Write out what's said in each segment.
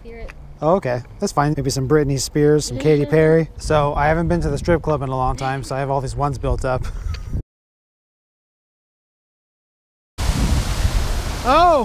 hear it. Oh, okay, that's fine. Maybe some Britney Spears, some Katy Perry. So I haven't been to the strip club in a long time, so I have all these ones built up. Oh,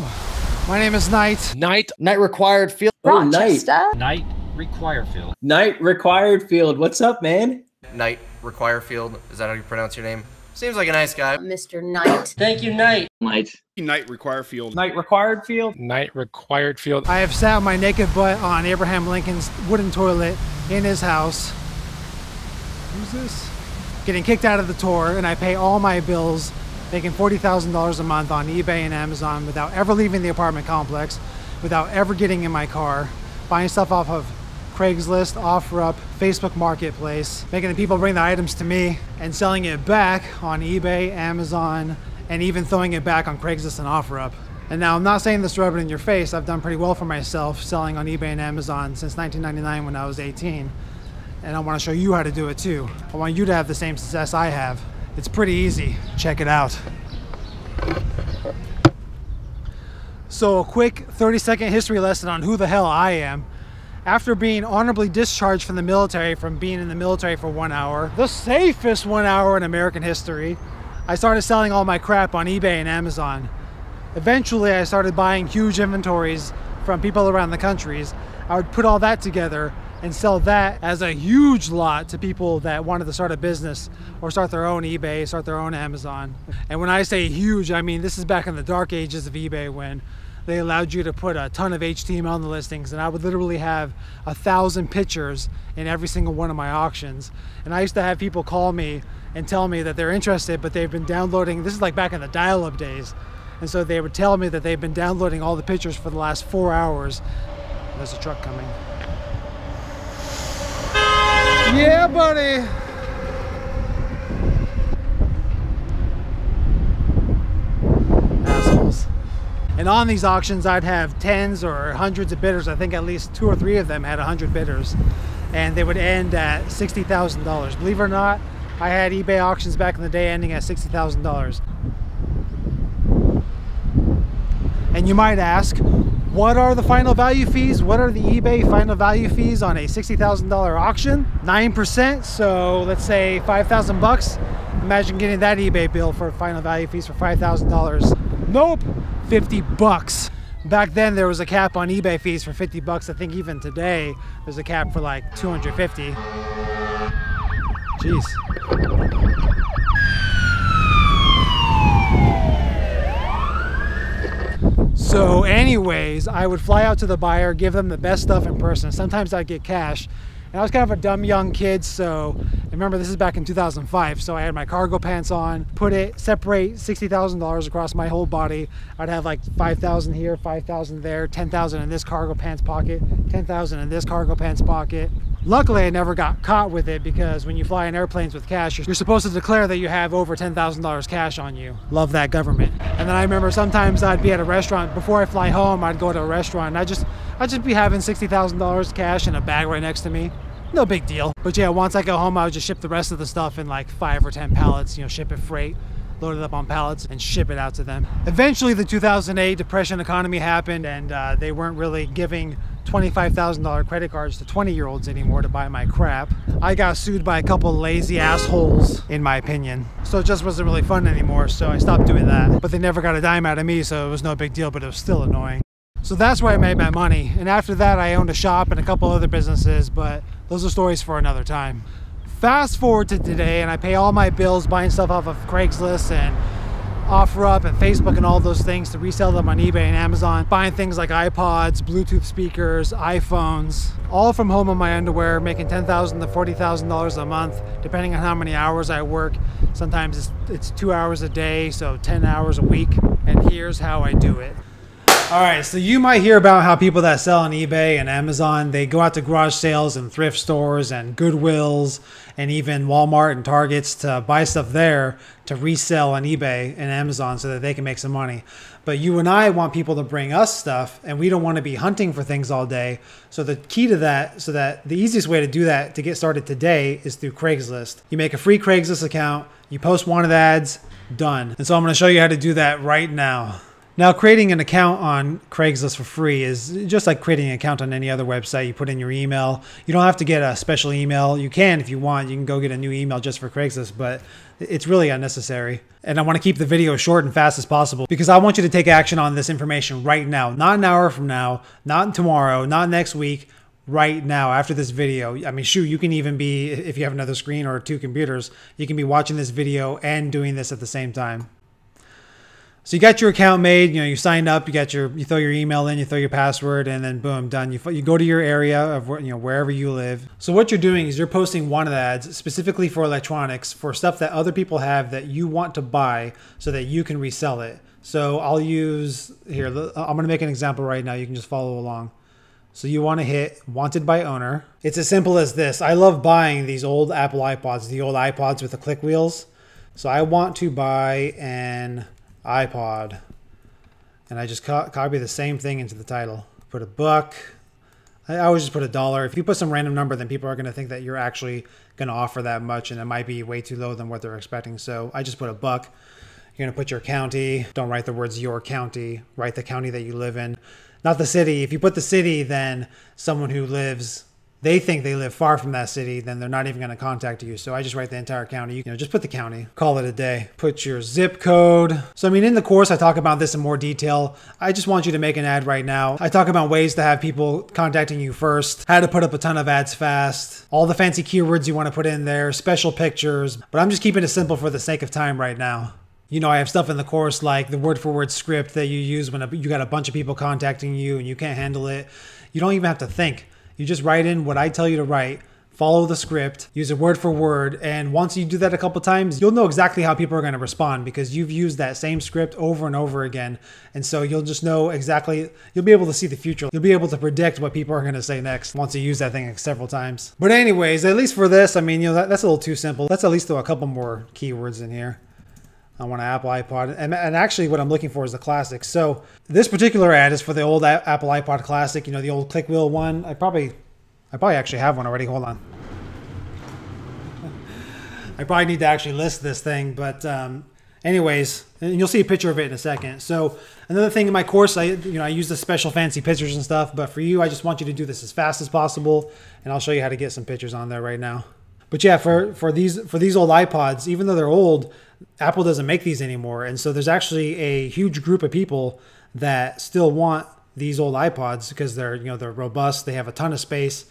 my name is Knight. Knight required field. Oh, Knight. Knight require field. Knight required field. What's up, man? Knight require field. Is that how you pronounce your name? Seems like a nice guy. Mr. Knight. Thank you, Knight. Knight. Knight require field. Knight required field. Knight required field. I have sat my naked butt on Abraham Lincoln's wooden toilet in his house. Who's this? Getting kicked out of the tour, and I pay all my bills, making $40,000 a month on eBay and Amazon without ever leaving the apartment complex, without ever getting in my car, buying stuff off of Craigslist, OfferUp, Facebook Marketplace, making the people bring the items to me and selling it back on eBay, Amazon, and even throwing it back on Craigslist and OfferUp. And now I'm not saying this to rub it in your face. I've done pretty well for myself selling on eBay and Amazon since 1999 when I was 18. And I want to show you how to do it too. I want you to have the same success I have. It's pretty easy. Check it out. So a quick 30-second history lesson on who the hell I am. After being honorably discharged from the military, from being in the military for 1 hour, the safest 1 hour in American history, I started selling all my crap on eBay and Amazon. Eventually, I started buying huge inventories from people around the countries. I would put all that together and sell that as a huge lot to people that wanted to start a business or start their own eBay, start their own Amazon. And when I say huge, I mean this is back in the dark ages of eBay when they allowed you to put a ton of HTML in the listings, and I would literally have 1,000 pictures in every single one of my auctions. And I used to have people call me and tell me that they're interested, but they've been downloading, this is like back in the dial-up days, and so they would tell me that they've been downloading all the pictures for the last 4 hours. There's a truck coming. Yeah, buddy! Assholes. And on these auctions, I'd have tens or hundreds of bidders. I think at least 2 or 3 of them had 100 bidders. And they would end at $60,000. Believe it or not, I had eBay auctions back in the day ending at $60,000. And you might ask, what are the final value fees? What are the eBay final value fees on a $60,000 auction? 9%, so let's say 5,000 bucks. Imagine getting that eBay bill for final value fees for $5,000. Nope, 50 bucks. Back then there was a cap on eBay fees for 50 bucks. I think even today there's a cap for like 250. Jeez. So anyways, I would fly out to the buyer, give them the best stuff in person. Sometimes I'd get cash. And I was kind of a dumb young kid, so remember this is back in 2005, so I had my cargo pants on, separate $60,000 across my whole body. I'd have like 5,000 here, 5,000 there, 10,000 in this cargo pants pocket, 10,000 in this cargo pants pocket. Luckily, I never got caught with it because when you fly in airplanes with cash, you're supposed to declare that you have over $10,000 cash on you. Love that government. And then I remember sometimes I'd be at a restaurant, before I fly home, I'd go to a restaurant and I'd just be having $60,000 cash in a bag right next to me. No big deal. But yeah, once I go home, I would just ship the rest of the stuff in like 5 or 10 pallets, you know, ship it freight, load it up on pallets and ship it out to them. Eventually the 2008 depression economy happened and they weren't really giving $25,000 credit cards to 20-year-olds anymore to buy my crap. I got sued by a couple lazy assholes, in my opinion. So it just wasn't really fun anymore, so I stopped doing that. But they never got a dime out of me, so it was no big deal, but it was still annoying. So that's where I made my money. And after that, I owned a shop and a couple other businesses, but those are stories for another time. Fast forward to today, and I pay all my bills buying stuff off of Craigslist and OfferUp and Facebook and all those things to resell them on eBay and Amazon, buying things like iPods, Bluetooth speakers, iPhones, all from home in my underwear, making $10,000 to $40,000 a month, depending on how many hours I work. Sometimes it's 2 hours a day, so 10 hours a week, and here's how I do it. All right, so you might hear about how people that sell on eBay and Amazon, they go out to garage sales and thrift stores and Goodwills and even Walmart and Targets to buy stuff there to resell on eBay and Amazon so that they can make some money. But you and I want people to bring us stuff, and we don't want to be hunting for things all day. So the key to that, so that the easiest way to do that to get started today is through Craigslist. You make a free Craigslist account, you post wanted ads, done. And so I'm going to show you how to do that right now. Now, creating an account on Craigslist for free is just like creating an account on any other website. You put in your email. You don't have to get a special email. You can if you want. You can go get a new email just for Craigslist, but it's really unnecessary. And I want to keep the video short and fast as possible because I want you to take action on this information right now. Not an hour from now, not tomorrow, not next week, right now after this video. I mean, shoot, you can even be, if you have another screen or 2 computers, you can be watching this video and doing this at the same time. So you got your account made, you signed up, you throw your email in, you throw your password, and then boom, done. You go to your area of wherever you live. So what you're doing is you're posting wanted ads specifically for electronics, for stuff that other people have that you want to buy so that you can resell it. So I'll use here, I'm going to make an example right now. You can just follow along. So you want to hit wanted by owner. It's as simple as this. I love buying these old Apple iPods, the old iPods with the click wheels. So I want to buy an iPod, and I just copy the same thing into the title. Put $1. I always just put $1. If you put some random number, then people are going to think that you're actually going to offer that much, and it might be way too low than what they're expecting. So I just put $1. You're going to put your county. Don't write the words your county. Write the county that you live in, not the city. If you put the city, then someone who lives, they think they live far from that city, then they're not even going to contact you. So I just write the entire county. You know, just put the county, call it a day. Put your zip code. So, I mean, in the course, I talk about this in more detail. I just want you to make an ad right now. I talk about ways to have people contacting you first, how to put up a ton of ads fast, all the fancy keywords you want to put in there, special pictures, but I'm just keeping it simple for the sake of time right now. I have stuff in the course like the word-for-word script that you use when you got a bunch of people contacting you and you can't handle it. You don't even have to think. You just write in what I tell you to write, follow the script, use it word for word, and once you do that a couple times, you'll know exactly how people are going to respond because you've used that same script over and over again. And so you'll just know exactly, you'll be able to see the future. You'll be able to predict what people are going to say next once you use that thing several times. But anyways, at least for this, I mean, that's a little too simple. Let's at least throw a couple more keywords in here. I want an Apple iPod. And actually what I'm looking for is the classic. So this particular ad is for the old Apple iPod Classic, the old click wheel one. I probably actually have one already. Hold on. I probably need to actually list this thing. But anyways, and you'll see a picture of it in a second. So another thing in my course, I use the special fancy pictures and stuff. But for you, I just want you to do this as fast as possible. And I'll show you how to get some pictures on there right now. But yeah, for these old iPods, even though they're old, Apple doesn't make these anymore. And so there's actually a huge group of people that still want these old iPods because they're robust. They have a ton of space.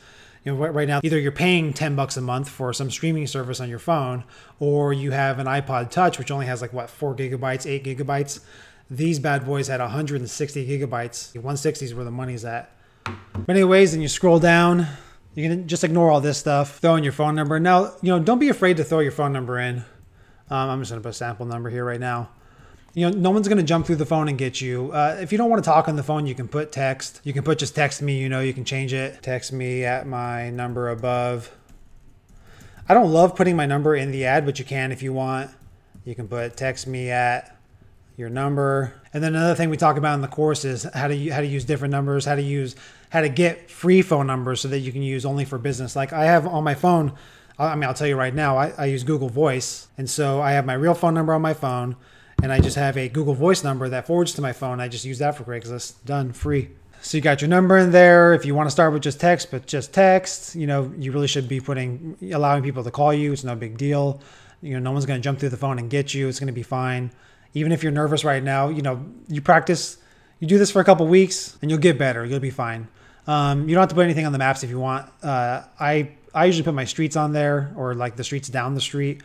Right now, either you're paying $10 a month for some streaming service on your phone, or you have an iPod Touch, which only has 4 gigabytes, 8 gigabytes. These bad boys had 160 gigabytes. The 160 is where the money's at. But anyways, then you scroll down. You can just ignore all this stuff. Throw in your phone number. Now, don't be afraid to throw your phone number in. I'm just going to put a sample number here right now. No one's going to jump through the phone and get you. If you don't want to talk on the phone, you can put text. You can put just text me, you can change it. Text me at my number above. I don't love putting my number in the ad, but you can if you want. You can put text me at your number. And then another thing we talk about in the course is how to use different numbers, how to get free phone numbers so that you can use only for business. Like I have on my phone, I'll tell you right now, I use Google Voice. And so I have my real phone number on my phone, and I just have a Google Voice number that forwards to my phone. I just use that for Craigslist. Done, free. So you got your number in there. If you want to start with just text, you really should be allowing people to call you. It's no big deal. No one's going to jump through the phone and get you. It's going to be fine. Even if you're nervous right now, you practice, you do this for a couple weeks and you'll get better. You'll be fine. You don't have to put anything on the maps if you want. I usually put my streets on there, or like the streets down the street.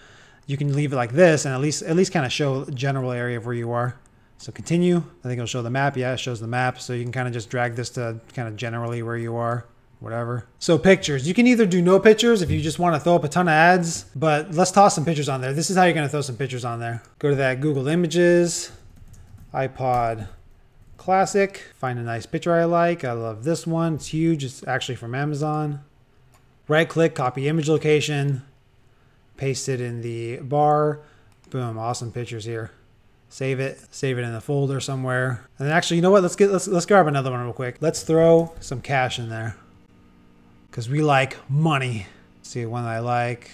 You can leave it like this and at least kind of show general area of where you are. So continue. I think it'll show the map. Yeah, it shows the map. So you can kind of just drag this to kind of generally where you are, whatever. So pictures. You can either do no pictures if you just want to throw up a ton of ads, but let's toss some pictures on there. This is how you're going to throw some pictures on there. Go to that Google Images, iPod Classic. Find a nice picture I like. I love this one. It's huge. It's actually from Amazon. Right click, copy image location, paste it in the bar. Boom, awesome pictures here. Save it in the folder somewhere. And then actually, you know what? Let's grab another one real quick. Let's throw some cash in there because we like money. See one that I like.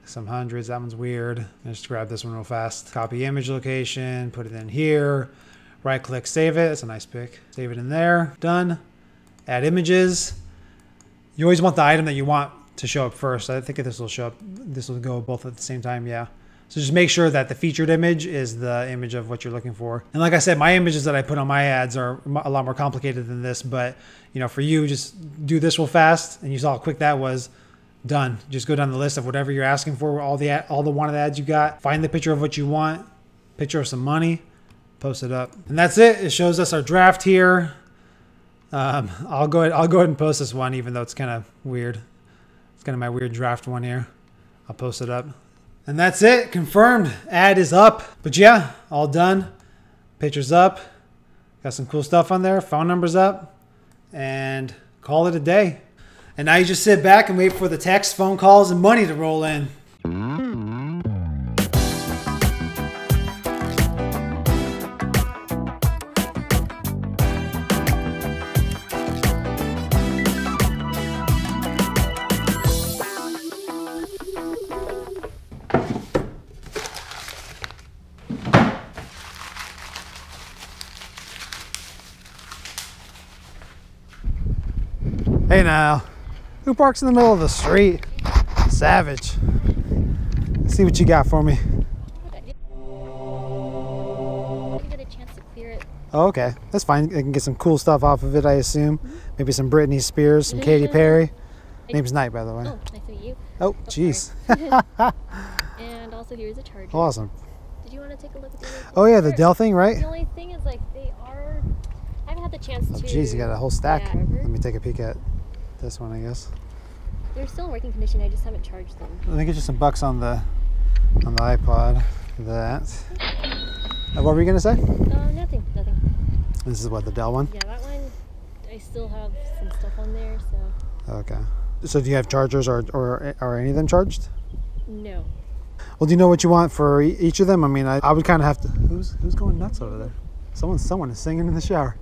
Some hundreds. That one's weird. Just grab this one real fast. Copy image location, put it in here. Right click, save it. It's a nice pic. Save it in there. Done. Add images. You always want the item that you want to show up first. I think this will show up. This will go both at the same time. Yeah. So just make sure that the featured image is the image of what you're looking for. And like I said, my images that I put on my ads are a lot more complicated than this, but you know, for you, just do this real fast. And you saw how quick that was. Done. Just go down the list of whatever you're asking for, all the wanted ads you got. Find the picture of what you want, picture of some money, post it up. And that's it. It shows us our draft here. I'll go ahead and post this one, even though it's kind of weird. It's kind of my weird draft one here. I'll post it up. And that's it. Confirmed. Ad is up. But yeah, all done. Pictures up. Got some cool stuff on there. Phone numbers up. And call it a day. And now you just sit back and wait for the text, phone calls, and money to roll in. Hey now, who parks in the middle of the street? Savage. Let's see what you got for me. I didn't get a chance to clear it. Oh, okay, that's fine. I can get some cool stuff off of it, I assume. Maybe some Britney Spears, some Katy Perry. Name's Knight, by the way. Oh, nice to meet you. Oh, jeez. And also here's a charger. Awesome. Did you want to take a look at the Oh yeah, the Dell thing, right? The only thing is, like, they are... I haven't had the chance to... Oh, jeez, you got a whole stack. Yeah, Let me take a peek at this one, I guess. they're still in working condition. I just haven't charged them. Let me get you some bucks on the iPod. That. What were you gonna say? Nothing. This is what, the Dell one? Yeah, that one, I still have some stuff on there, so... Okay. So do you have chargers, or are any of them charged? No. Well, do you know what you want for each of them? I mean, I would kind of have to... Who's going nuts over there? Someone is singing in the shower.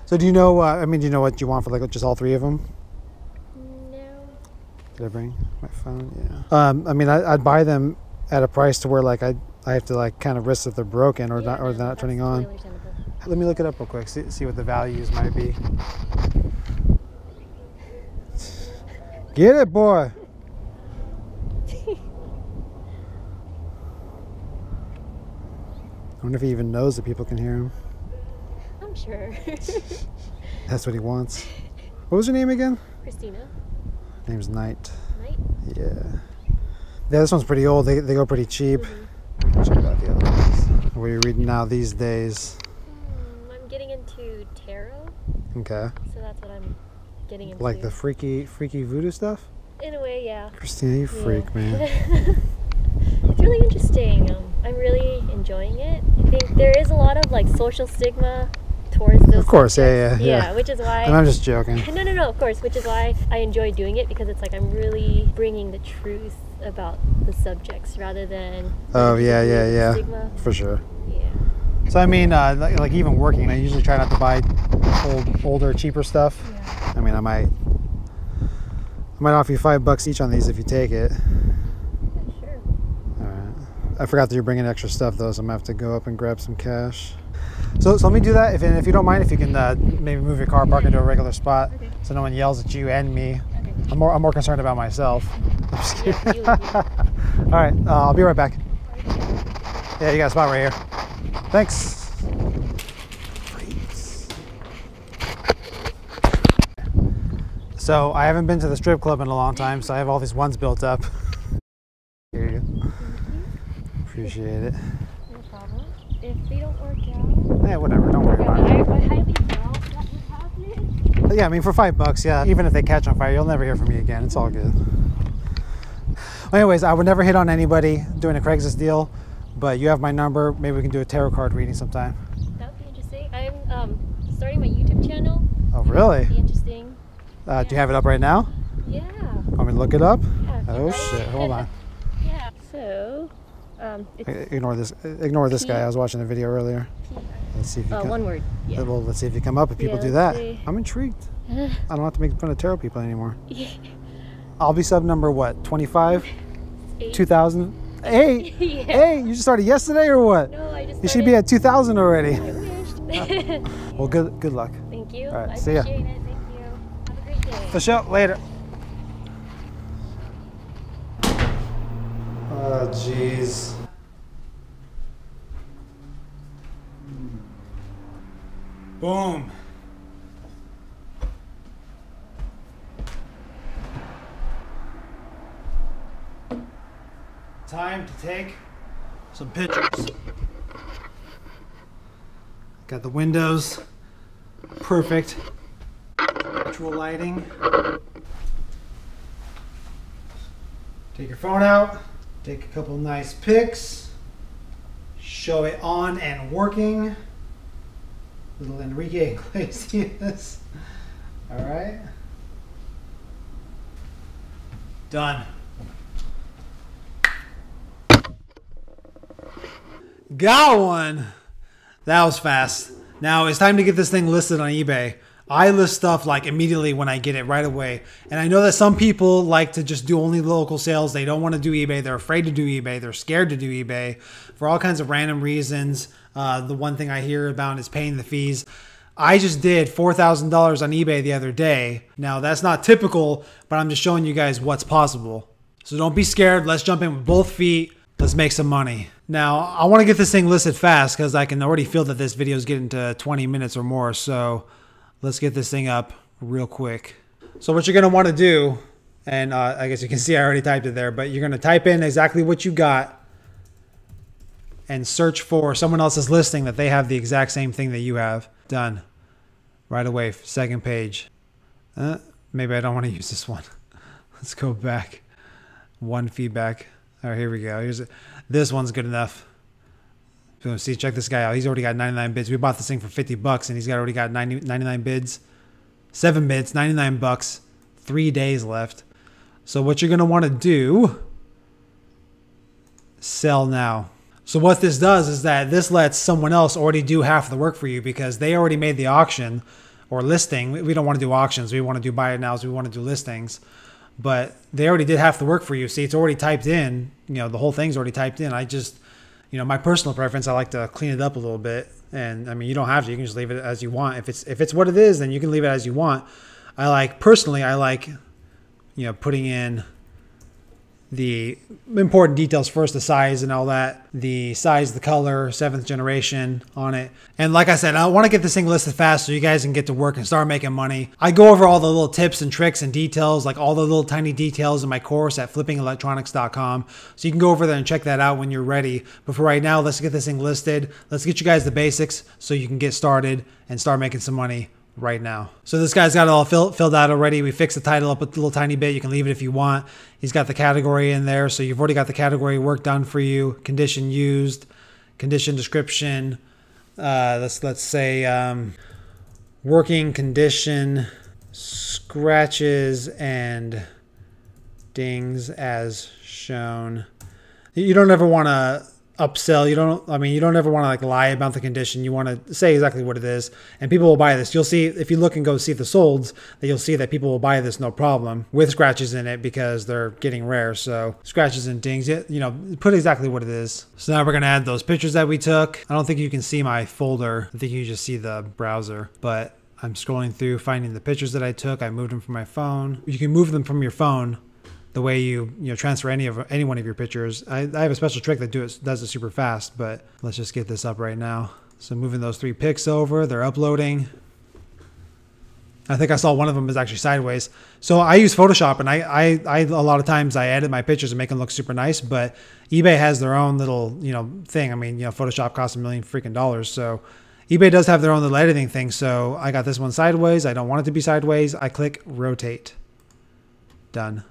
So do you know, do you know what you want for, like, just all three of them? No. Did I bring my phone? Yeah. I mean, I'd buy them at a price to where, like, I have to, like, kind of risk that they're broken or Yeah, they're not turning on. Totally understandable. Let me look it up real quick, see what the values might be. Get it, boy. I wonder if he even knows that people can hear him. I'm sure. That's what he wants. What was your name again? Christina. Name's Knight. Knight? Yeah. Yeah, this one's pretty old. They go pretty cheap. Mm-hmm. Check out the other ones. What are you reading now these days? I'm getting into tarot, Okay. so that's what I'm getting into. Like the freaky voodoo stuff? In a way, yeah. Christina, you freak, man. It's really interesting. I'm really enjoying it. I think there is a lot of, like, social stigma towards those. Of course, subjects. yeah. Yeah, which is why. And I'm just joking. No, of course, which is why I enjoy doing it, because it's like I'm really bringing the truth about the subjects rather than. Oh, yeah. Stigma. For sure. Yeah. So, I mean, like even working, I usually try not to buy older, cheaper stuff. Yeah. I mean, I might offer you $5 each on these if you take it. Yeah, sure. All right. I forgot that you're bringing extra stuff though, so I'm gonna have to go up and grab some cash. So let me do that. If you don't mind, if you can maybe move your car, park into a regular spot, Okay. so no one yells at you and me. Okay. I'm more concerned about myself. I'm just kidding. Yeah, you. All right, I'll be right back. Yeah, you got a spot right here. Thanks. So I haven't been to the strip club in a long time, so I have all these ones built up. Here you go. Appreciate it. No problem. If they don't work out. Yeah, whatever. Don't worry about it. I highly doubt that would happen. Yeah, I mean, for $5, yeah. Even if they catch on fire, you'll never hear from me again. It's all good. Anyways, I would never hit on anybody doing a Craigslist deal, but you have my number. Maybe we can do a tarot card reading sometime. That would be interesting. I'm starting my YouTube channel. Oh, really? That'd be interesting. Do you have it up right now? Yeah. Want me to look it up? Yeah. Oh shit! Hold on. Yeah. So, it's Ignore this. Ignore this guy. I was watching a video earlier. Let's see if you one word. Yeah. Well, let's see if you come up. If people Yeah, do let's that, see. I'm intrigued. I don't have to make fun of tarot people anymore. Yeah. I'll be sub number what? 25? 8. 2008? Yeah. Hey, you just started yesterday or what? No, I just. You should be at 2000 already. I wished. Well, good luck. Thank you. All right, I see ya. appreciate it. Thank you. Have a great day. For sure. Later. Oh, jeez. Boom. Time to take some pictures. Got the windows perfect. Natural lighting. Take your phone out. Take a couple nice pics. Show it on and working. Little Enrique Iglesias. All right. Done. Got one. That was fast. Now it's time to get this thing listed on eBay. I list stuff like immediately when I get it right away. And I know that some people like to just do only local sales. They don't want to do eBay. They're afraid to do eBay. They're scared to do eBay for all kinds of random reasons. The one thing I hear about is paying the fees. I just did $4,000 on eBay the other day. Now that's not typical, but I'm just showing you guys what's possible. So don't be scared. Let's jump in with both feet. Let's make some money. Now, I want to get this thing listed fast because I can already feel that this video is getting to 20 minutes or more. So let's get this thing up real quick. So what you're going to want to do, and I guess you can see I already typed it there, but you're going to type in exactly what you got and search for someone else's listing that they have the exact same thing that you have. Done. Right away, second page. Maybe I don't want to use this one. Let's go back. One feedback. All right, here we go. This one's good enough. See, check this guy out. He's already got 99 bids. We bought this thing for 50 bucks and he's already got 99 bids. 7 bids, 99 bucks. 3 days left. So what you're going to want to do, sell now. So what this does is that this lets someone else already do half the work for you because they already made the auction or listing. We don't want to do auctions. We want to do buy it nows. We want to do listings. But they already did half the work for you. See, it's already typed in. You know, the whole thing's already typed in. I just, you know, my personal preference, I like to clean it up a little bit. And I mean, you don't have to. You can just leave it as you want. If it's what it is, then you can leave it as you want. Personally, I like, you know, putting in the important details first, the size and all that, the size, the color, 7th generation on it. And like I said, I want to get this thing listed fast so you guys can get to work and start making money. I go over all the little tips and tricks and details, like all the little tiny details in my course at flippingelectronics.com. So you can go over there and check that out when you're ready. But for right now, let's get this thing listed. Let's get you guys the basics so you can get started and start making some money right now. So this guy's got it all filled out already. We fixed the title up a little tiny bit. You can leave it if you want. He's got the category in there. So you've already got the category work done for you. Condition used, condition description. Let's say working condition, scratches and dings as shown. You don't ever want to upsell. You don't ever want to like lie about the condition. You want to say exactly what it is, and people will buy this. You'll see if you look and go see the solds that you'll see that people will buy this no problem with scratches in it because they're getting rare. So scratches and dings, you know, put exactly what it is. So now we're going to add those pictures that we took. I don't think you can see my folder. I think you just see the browser, but I'm scrolling through finding the pictures that I took. I moved them from my phone. You can move them from your phone the way you transfer any one of your pictures. I have a special trick that does it super fast, but let's just get this up right now. So moving those 3 pics over, they're uploading. I think I saw one of them is actually sideways. So I use Photoshop, and I a lot of times I edit my pictures and make them look super nice, but eBay has their own little, thing. I mean, Photoshop costs $1 million freaking dollars. So eBay does have their own little editing thing. So I got this one sideways. I don't want it to be sideways. I click rotate. Done.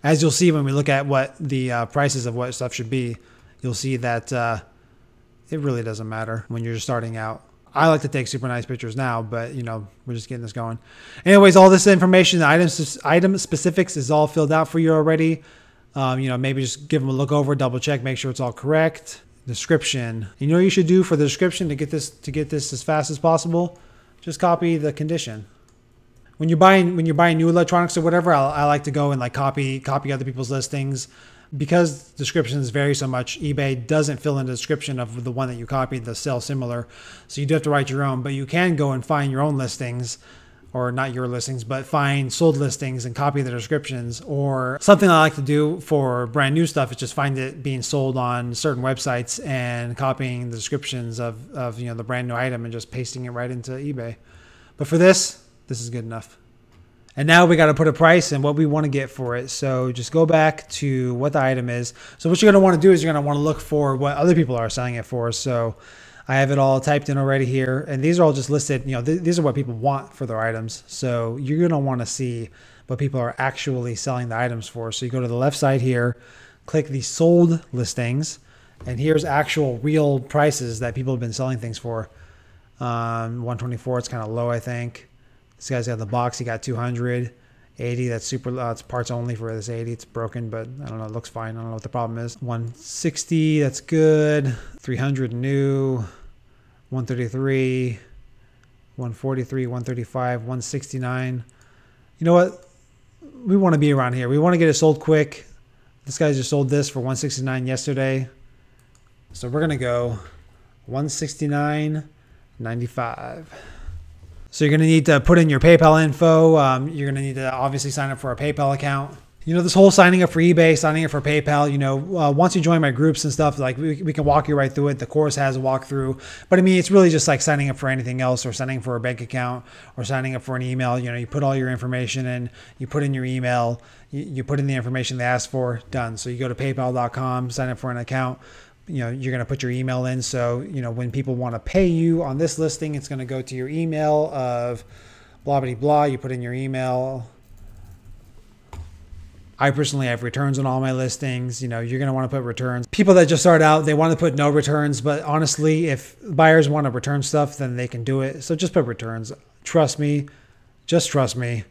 As you'll see when we look at what the prices of what stuff should be, you'll see that it really doesn't matter when you're just starting out. I like to take super nice pictures now, but we're just getting this going. Anyways, all this information, the item specifics is all filled out for you already. Maybe just give them a look over, double check, make sure it's all correct. Description. You know what you should do for the description to get this as fast as possible? Just copy the condition. When you're buying new electronics or whatever, I like to go and like copy other people's listings, because descriptions vary so much, eBay doesn't fill in the description of the one that you copied, the sell similar. So you do have to write your own, but you can go and find your own listings, or not your listings, but find sold listings and copy the descriptions. Or something I like to do for brand new stuff is just find it being sold on certain websites and copying the descriptions of you know, the brand new item and just pasting it right into eBay. But for this is good enough. And now we got to put a price and what we want to get for it. So just go back to what the item is. So what you're going to want to do is you're going to want to look for what other people are selling it for. So I have it all typed in already here. And these are all just listed. You know, these are what people want for their items. So you're going to want to see what people are actually selling the items for. So you go to the left side here, click the sold listings. And here's actual real prices that people have been selling things for. 124, it's kind of low, I think. This guy's got the box, he got 200. 80, that's super, it's parts only for this 80. It's broken, but I don't know, it looks fine. I don't know what the problem is. 160, that's good. 300 new. 133, 143, 135, 169. You know what? We want to be around here. We want to get it sold quick. This guy just sold this for 169 yesterday. So we're going to go 169.95. So you're going to need to put in your PayPal info. You're going to need to obviously sign up for a PayPal account. You know, this whole signing up for eBay, signing up for PayPal, you know, once you join my groups and stuff, like we can walk you right through it. The course has a walkthrough. But I mean, it's really just like signing up for anything else, or signing up for a bank account, or signing up for an email. You know, you put all your information in, you put in your email, you put in the information they asked for, done. So you go to paypal.com, sign up for an account. You know, you're going to put your email in. So, you know, when people want to pay you on this listing, it's going to go to your email of blah, blah, blah. You put in your email. I personally have returns on all my listings. You know, you're going to want to put returns. People that just start out, they want to put no returns. But honestly, if buyers want to return stuff, then they can do it. So just put returns. Trust me. Just trust me.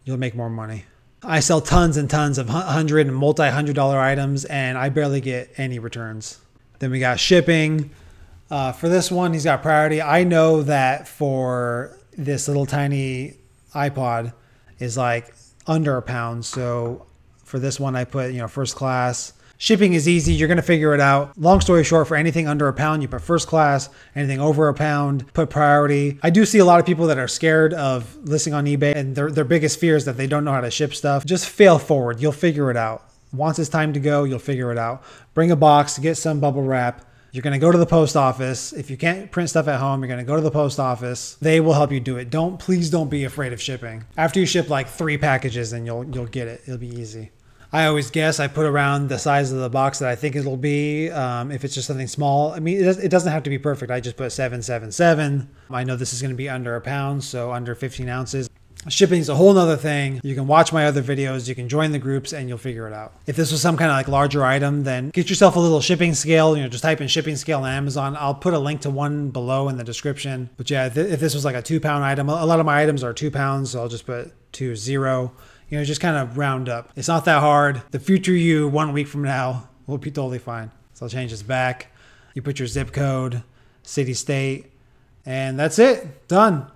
You'll make more money. I sell tons and tons of $100 and multi-$100 items, and I barely get any returns. Then we got shipping. For this one, he's got priority. I know that for this little tiny iPod is like under £1. So for this one, I put, you know, first class. Shipping is easy. You're going to figure it out. Long story short, for anything under £1, you put first class. Anything over £1, put priority. I do see a lot of people that are scared of listing on eBay, and their biggest fear is that they don't know how to ship stuff. Just fail forward. You'll figure it out. Once it's time to go, you'll figure it out. Bring a box, get some bubble wrap. You're going to go to the post office. If you can't print stuff at home, you're going to go to the post office. They will help you do it. Please don't be afraid of shipping. After you ship like 3 packages, then you'll get it. It'll be easy. I always guess. I put around the size of the box that I think it'll be. If it's just something small, I mean, it doesn't have to be perfect. I just put 777. I know this is going to be under £1, so under 15 ounces. Shipping is a whole nother thing. You can watch my other videos, you can join the groups, and you'll figure it out. If this was some kind of like larger item, then get yourself a little shipping scale. You know, just type in shipping scale on Amazon. I'll put a link to one below in the description. But yeah, if this was like a 2-pound item, a lot of my items are 2 pounds, so I'll just put 20. You know, just kind of round up. It's not that hard. The future you 1 week from now will be totally fine. So I'll change this back. You put your zip code, city, state, and that's it. Done.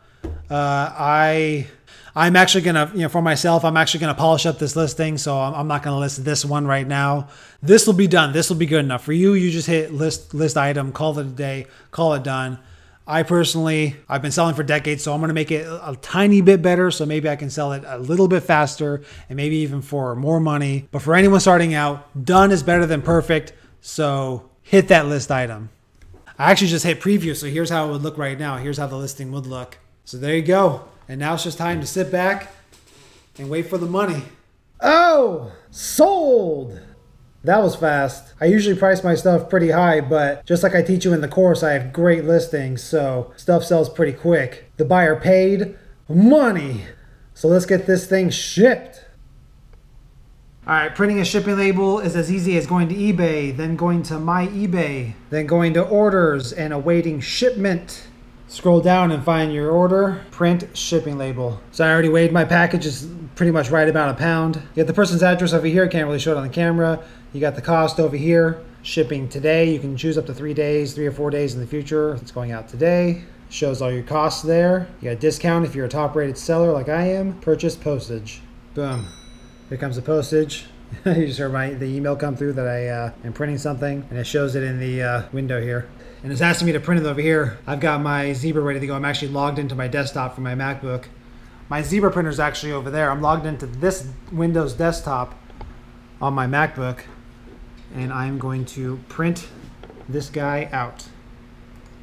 I'm actually going to, you know, for myself, I'm actually going to polish up this listing. So I'm not going to list this one right now. This will be done. This will be good enough for you. You just hit list item, call it a day, call it done. I've been selling for decades, so I'm going to make it a tiny bit better. So maybe I can sell it a little bit faster and maybe even for more money. But for anyone starting out, done is better than perfect. So hit that list item. I actually just hit preview. So here's how it would look right now. Here's how the listing would look. So there you go. And now it's just time to sit back and wait for the money. Oh, sold. That was fast. I usually price my stuff pretty high, but just like I teach you in the course, I have great listings, so stuff sells pretty quick. The buyer paid money. So let's get this thing shipped. All right, printing a shipping label is as easy as going to eBay, then going to my eBay, then going to orders and awaiting shipment. Scroll down and find your order, print shipping label. So I already weighed my package, it's pretty much right about £1. You get the person's address over here, can't really show it on the camera. You got the cost over here. Shipping today, you can choose up to 3 days, 3 or 4 days in the future. It's going out today. Shows all your costs there. You got a discount if you're a top rated seller like I am. Purchase postage. Boom. Here comes the postage. You just heard the email come through that I am printing something, and it shows it in the window here. And it's asking me to print it over here. I've got my Zebra ready to go. I'm actually logged into my desktop from my MacBook. My Zebra printer is actually over there. I'm logged into this Windows desktop on my MacBook, and I'm going to print this guy out.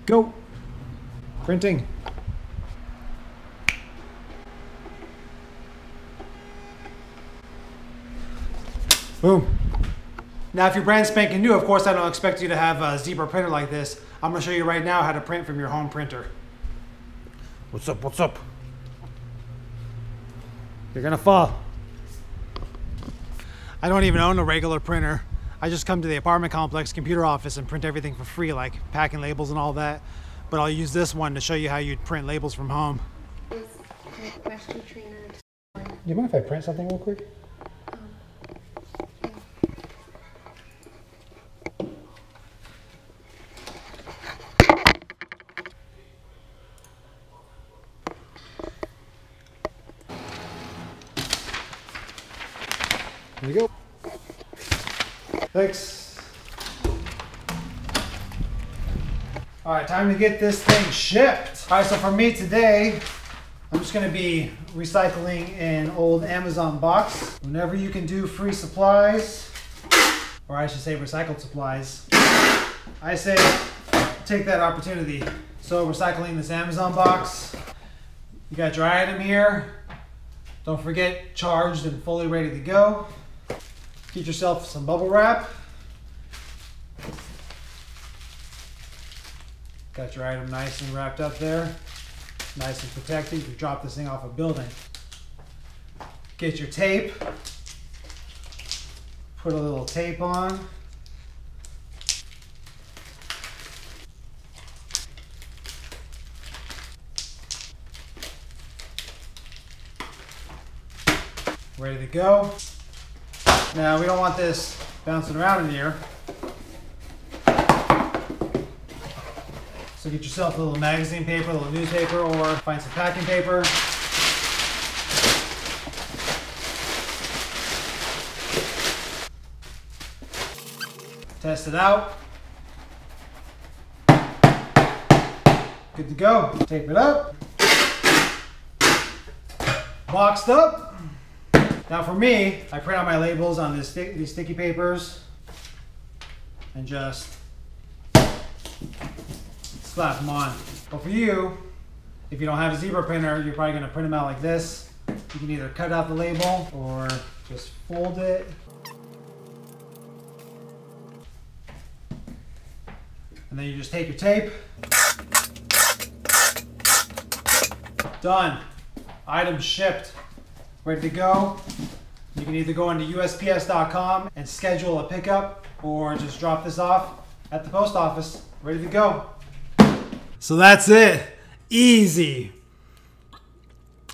Go! Printing. Boom. Now, if you're brand spanking new, of course, I don't expect you to have a Zebra printer like this. I'm going to show you right now how to print from your home printer. What's up? What's up? You're going to fall. I don't even own a regular printer. I just come to the apartment complex computer office and print everything for free, like packing labels and all that. But I'll use this one to show you how you'd print labels from home. Do you mind if I print something real quick? There you go. Thanks. All right, time to get this thing shipped. All right, so for me today, I'm just gonna be recycling an old Amazon box. Whenever you can do free supplies, or I should say recycled supplies, I say take that opportunity. So recycling this Amazon box, you got your item here. Don't forget, charged and fully ready to go. Get yourself some bubble wrap. Got your item nice and wrapped up there. Nice and protected. You can drop this thing off a building. Get your tape. Put a little tape on. Ready to go. Now we don't want this bouncing around in here. So get yourself a little magazine paper, a little newspaper, or find some packing paper. Test it out. Good to go. Tape it up. Boxed up. Now for me, I print out my labels on these sticky papers and just slap them on. But for you, if you don't have a Zebra printer, you're probably going to print them out like this. You can either cut out the label or just fold it. And then you just take your tape. Done. Item shipped. Ready to go. You can either go into USPS.com and schedule a pickup, or just drop this off at the post office. Ready to go. So that's it. Easy.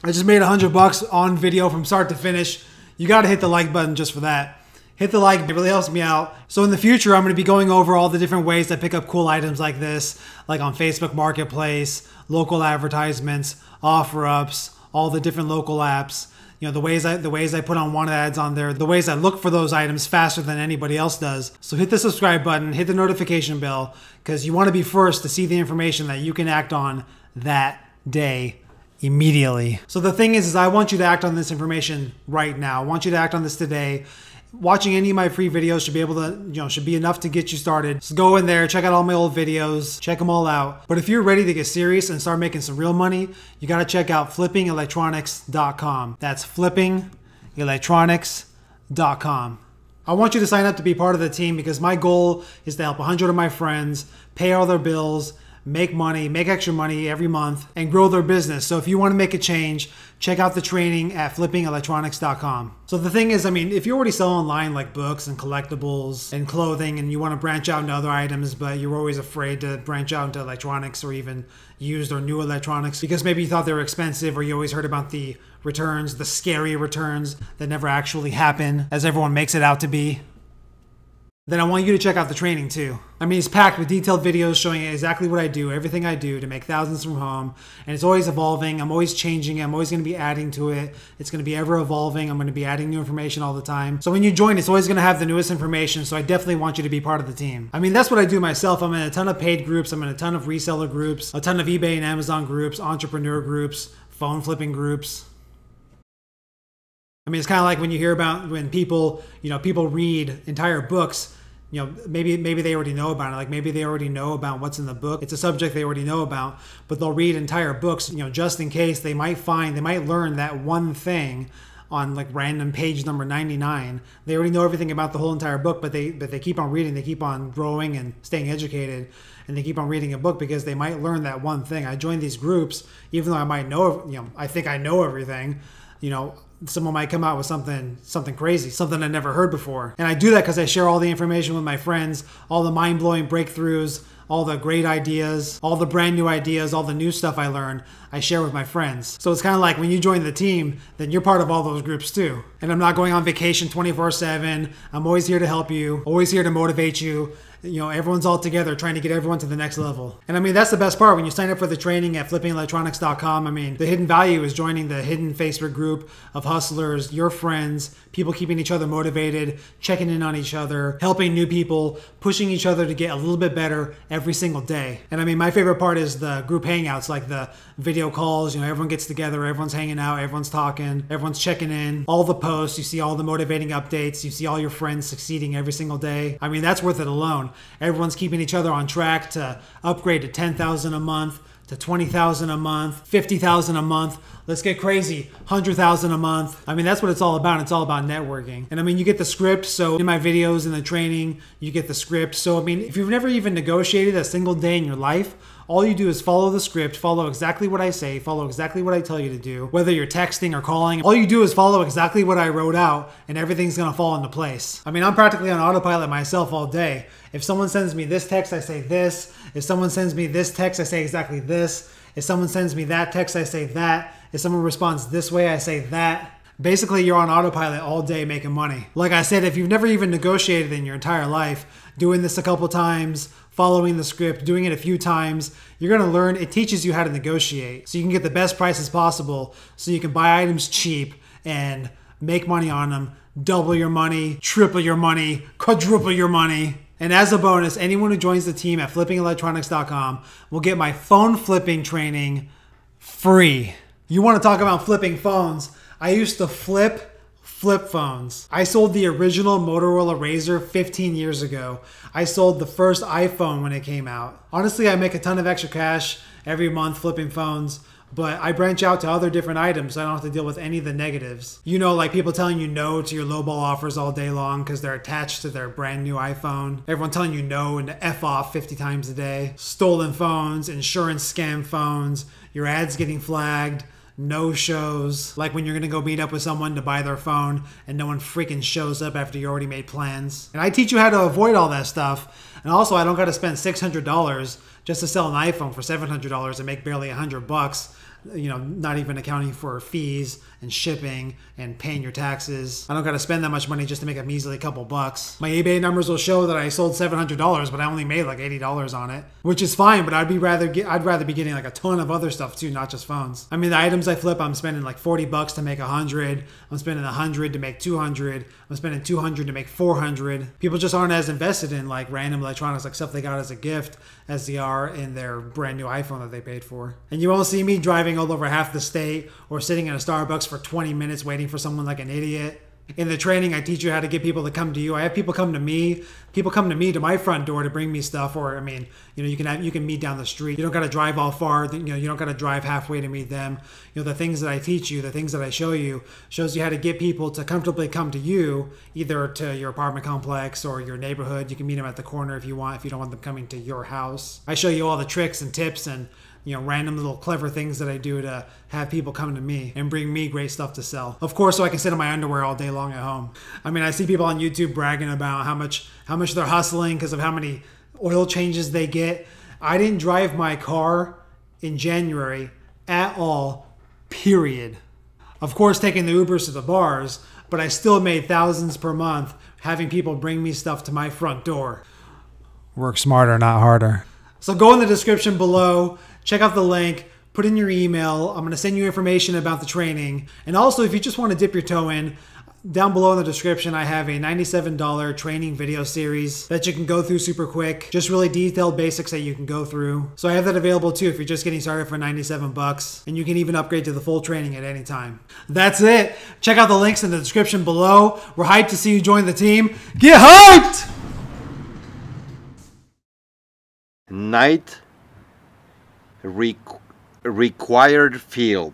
I just made $100 on video from start to finish. You got to hit the like button just for that. Hit the like, it really helps me out. So in the future, I'm going to be going over all the different ways I pick up cool items like this, like on Facebook Marketplace, local advertisements, offer-ups, all the different local apps. You know, the ways I put on wanted ads on there, the ways I look for those items faster than anybody else does. So hit the subscribe button, hit the notification bell, because you want to be first to see the information that you can act on that day immediately. So the thing is I want you to act on this information right now. I want you to act on this today. Watching any of my free videos should be able to, should be enough to get you started. So go in there, check out all my old videos, check them all out. But if you're ready to get serious and start making some real money, you got to check out flippingelectronics.com. That's flippingelectronics.com. I want you to sign up to be part of the team because my goal is to help 100 of my friends pay all their bills, make money, make extra money every month, and grow their business. So if you want to make a change, check out the training at flippingelectronics.com. So the thing is, if you already sell online like books and collectibles and clothing, and you want to branch out into other items, but you're always afraid to branch out into electronics or even used or new electronics because maybe you thought they were expensive, or you always heard about the returns, the scary returns that never actually happen as everyone makes it out to be. then I want you to check out the training too. I mean, it's packed with detailed videos showing exactly what I do, everything I do to make thousands from home. And it's always evolving. I'm always changing it. I'm always going to be adding to it. It's going to be ever evolving. I'm going to be adding new information all the time. So when you join, it's always going to have the newest information. So I definitely want you to be part of the team. I mean, that's what I do myself. I'm in a ton of paid groups. I'm in a ton of reseller groups, a ton of eBay and Amazon groups, entrepreneur groups, phone flipping groups. I mean, it's kind of like when you hear about when people, people read entire books. Maybe they already know about it. Like maybe they already know about what's in the book. It's a subject they already know about, but they'll read entire books, just in case they might learn that one thing on like random page number 99. They already know everything about the whole entire book, but they keep on reading. They keep on growing and staying educated, and they keep on reading a book because they might learn that one thing. I joined these groups, even though I might know, I think I know everything, someone might come out with something crazy, something I never heard before. And I do that because I share all the information with my friends, all the mind-blowing breakthroughs, all the great ideas, all the brand new ideas, all the new stuff I learned, I share with my friends. So it's kind of like when you join the team, then you're part of all those groups too. And I'm not going on vacation 24/7. I'm always here to help you, always here to motivate you. Everyone's all together trying to get everyone to the next level. And I mean, that's the best part. When you sign up for the training at flippingelectronics.com, I mean, the hidden value is joining the hidden Facebook group of hustlers, your friends, people keeping each other motivated, checking in on each other, helping new people, pushing each other to get a little bit better every single day. And I mean, my favorite part is the group hangouts, like the video calls. Everyone gets together, everyone's hanging out, everyone's talking, everyone's checking in, all the posts, you see all the motivating updates, you see all your friends succeeding every single day. I mean, that's worth it alone. Everyone's keeping each other on track to upgrade to 10,000 a month, to 20,000 a month, 50,000 a month. Let's get crazy, 100,000 a month. I mean, that's what it's all about. It's all about networking. And I mean, you get the script. So in my videos, in the training, you get the script. So I mean, if you've never even negotiated a single day in your life, all you do is follow the script, follow exactly what I say, follow exactly what I tell you to do. Whether you're texting or calling, all you do is follow exactly what I wrote out and everything's gonna fall into place. I mean, I'm practically on autopilot myself all day. If someone sends me this text, I say this. If someone sends me this text, I say exactly this. If someone sends me that text, I say that. If someone responds this way, I say that. Basically, you're on autopilot all day making money. Like I said, if you've never even negotiated in your entire life, doing this a couple times, following the script, doing it a few times, you're gonna learn. It teaches you how to negotiate so you can get the best prices possible, so you can buy items cheap and make money on them, double your money, triple your money, quadruple your money. And as a bonus, anyone who joins the team at flippingelectronics.com will get my phone flipping training free. You want to talk about flipping phones? I used to flip phones. I sold the original Motorola Razr 15 years ago. I sold the first iPhone when it came out. Honestly, I make a ton of extra cash every month flipping phones, but I branch out to other different items so I don't have to deal with any of the negatives. Like people telling you no to your lowball offers all day long because they're attached to their brand new iPhone. Everyone telling you no and to F off 50 times a day. Stolen phones, insurance scam phones, your ads getting flagged, no shows, like when you're gonna go meet up with someone to buy their phone and no one freaking shows up after you already made plans. And I teach you how to avoid all that stuff. And also, I don't gotta spend $600 just to sell an iPhone for $700 and make barely $100. Not even accounting for fees and shipping and paying your taxes. I don't got to spend that much money just to make a measly couple bucks. My eBay numbers will show that I sold $700, but I only made like $80 on it, which is fine. But I'd rather be getting like a ton of other stuff too, not just phones. I mean, the items I flip, I'm spending like $40 to make 100. I'm spending 100 to make 200. I'm spending 200 to make 400. People just aren't as invested in like random electronics, like stuff they got as a gift, as they are in their brand new iPhone that they paid for. And you won't see me driving all over half the state or sitting in a Starbucks for 20 minutes waiting for someone like an idiot. In the training, I teach you how to get people to come to you. I have people come to me. People come to me to my front door to bring me stuff. Or I mean, you can meet down the street. You don't got to drive all far. You don't got to drive halfway to meet them. The things that I teach you, the things that I show you, shows you how to get people to comfortably come to you, either to your apartment complex or your neighborhood. You can meet them at the corner if you want. If you don't want them coming to your house, I show you all the tricks and tips and random little clever things that I do to have people come to me and bring me great stuff to sell. Of course, so I can sit in my underwear all day long at home. I mean, I see people on YouTube bragging about how much they're hustling because of how many oil changes they get. I didn't drive my car in January at all, period. Of course, taking the Ubers to the bars, but I still made thousands per month having people bring me stuff to my front door. Work smarter, not harder. So go in the description below, check out the link, put in your email. I'm going to send you information about the training. And also, if you just want to dip your toe in, down below in the description, I have a $97 training video series that you can go through super quick. Just really detailed basics that you can go through. So I have that available too if you're just getting started for 97 bucks. And you can even upgrade to the full training at any time. That's it. Check out the links in the description below. We're hyped to see you join the team. Get hyped! Night required field.